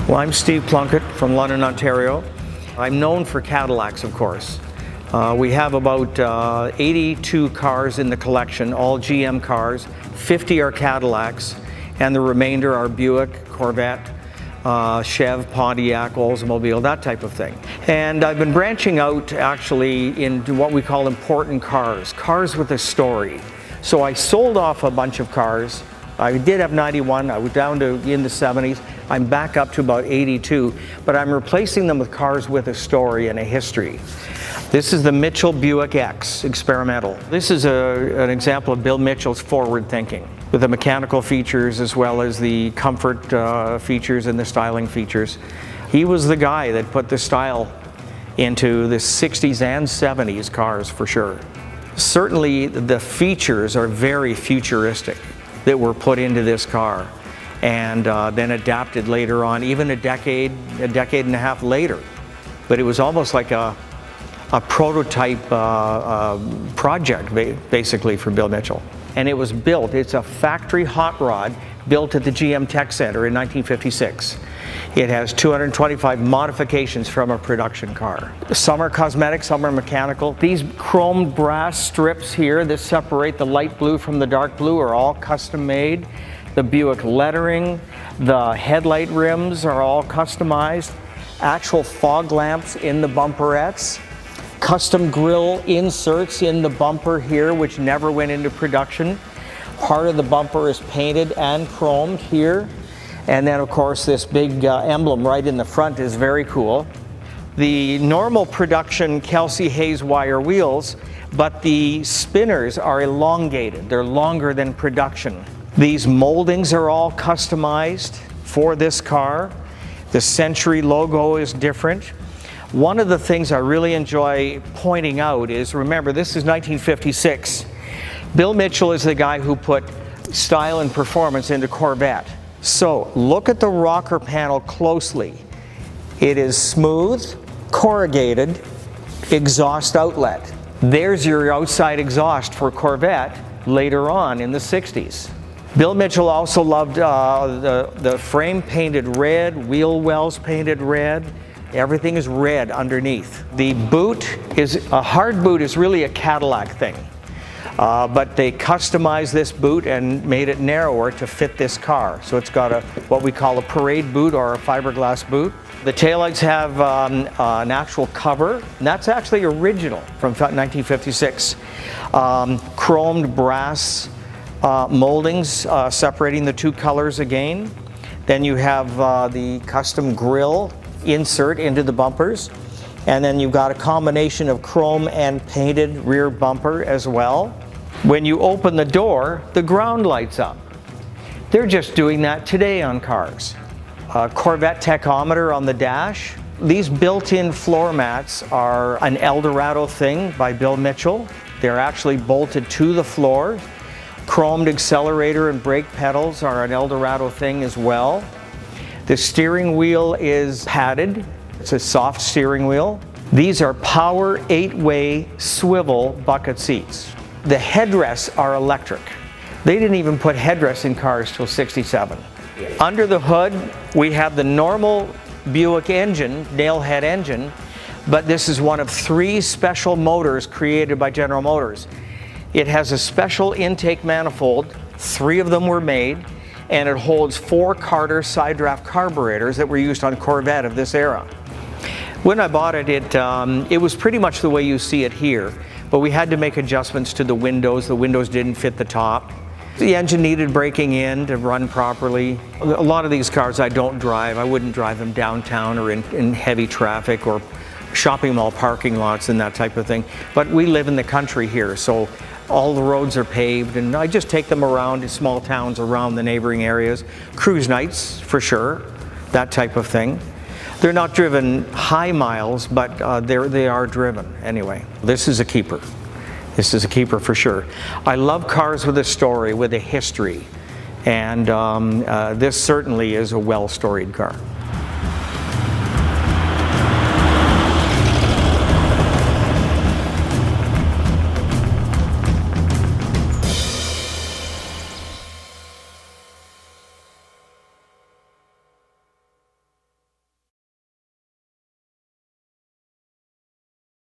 Well, I'm Steve Plunkett from London, Ontario. I'm known for Cadillacs, of course. We have about 82 cars in the collection, all GM cars. 50 are Cadillacs, and the remainder are Buick, Corvette, Chev, Pontiac, Oldsmobile, that type of thing. And I've been branching out actually into what we call important cars with a story. So I sold off a bunch of cars. I did have 91, I was down to in the 70s. I'm back up to about 82, but I'm replacing them with cars with a story and a history. This is the Mitchell Buick X Experimental. This is an example of Bill Mitchell's forward thinking, with the mechanical features as well as the comfort features and the styling features. He was the guy that put the style into the 60s and 70s cars for sure. Certainly the features are very futuristic that were put into this car and then adapted later on, even a decade and a half later. But it was almost like a prototype project basically for Bill Mitchell. And it was built, it's a factory hot rod built at the GM Tech Center in 1956. It has 225 modifications from a production car. Some are cosmetic, some are mechanical. These chromed brass strips here that separate the light blue from the dark blue are all custom made. The Buick lettering, the headlight rims are all customized. Actual fog lamps in the bumperettes. Custom grille inserts in the bumper here, which never went into production. Part of the bumper is painted and chromed here. And then of course this big emblem right in the front is very cool. The normal production Kelsey Hayes wire wheels, but the spinners are elongated. They're longer than production. These moldings are all customized for this car. The Century logo is different. One of the things I really enjoy pointing out is, remember, this is 1956. Bill Mitchell is the guy who put style and performance into Corvette. So look at the rocker panel closely. It is smooth, corrugated exhaust outlet. There's your outside exhaust for Corvette later on in the 60s. Bill Mitchell also loved the frame painted red, wheel wells painted red. Everything is red underneath. The boot is, a hard boot is really a Cadillac thing. But they customized this boot and made it narrower to fit this car. So it's got what we call a parade boot or a fiberglass boot. The taillights have an actual cover, and that's actually original from 1956. Chromed brass moldings separating the two colors again. Then you have the custom grille insert into the bumpers. And then you've got a combination of chrome and painted rear bumper as well. When you open the door, the ground lights up. They're just doing that today on cars. Corvette tachometer on the dash. These built-in floor mats are an Eldorado thing by Bill Mitchell. They're actually bolted to the floor. Chromed accelerator and brake pedals are an Eldorado thing as well. The steering wheel is padded. It's a soft steering wheel. These are power 8-way swivel bucket seats. The headrests are electric. They didn't even put headrests in cars till '67. Under the hood, we have the normal Buick engine, nailhead engine, but this is one of 3 special motors created by General Motors. It has a special intake manifold, 3 of them were made, and it holds 4 Carter side draft carburetors that were used on Corvette of this era. When I bought it, it was pretty much the way you see it here, but we had to make adjustments to the windows. The windows didn't fit the top. The engine needed breaking in to run properly. A lot of these cars I don't drive. I wouldn't drive them downtown or in heavy traffic or shopping mall parking lots and that type of thing. But we live in the country here, so all the roads are paved, and I just take them around to small towns around the neighboring areas. Cruise nights, for sure, that type of thing. They're not driven high miles, but they are driven anyway. This is a keeper. This is a keeper for sure. I love cars with a story, with a history, and this certainly is a well-storied car.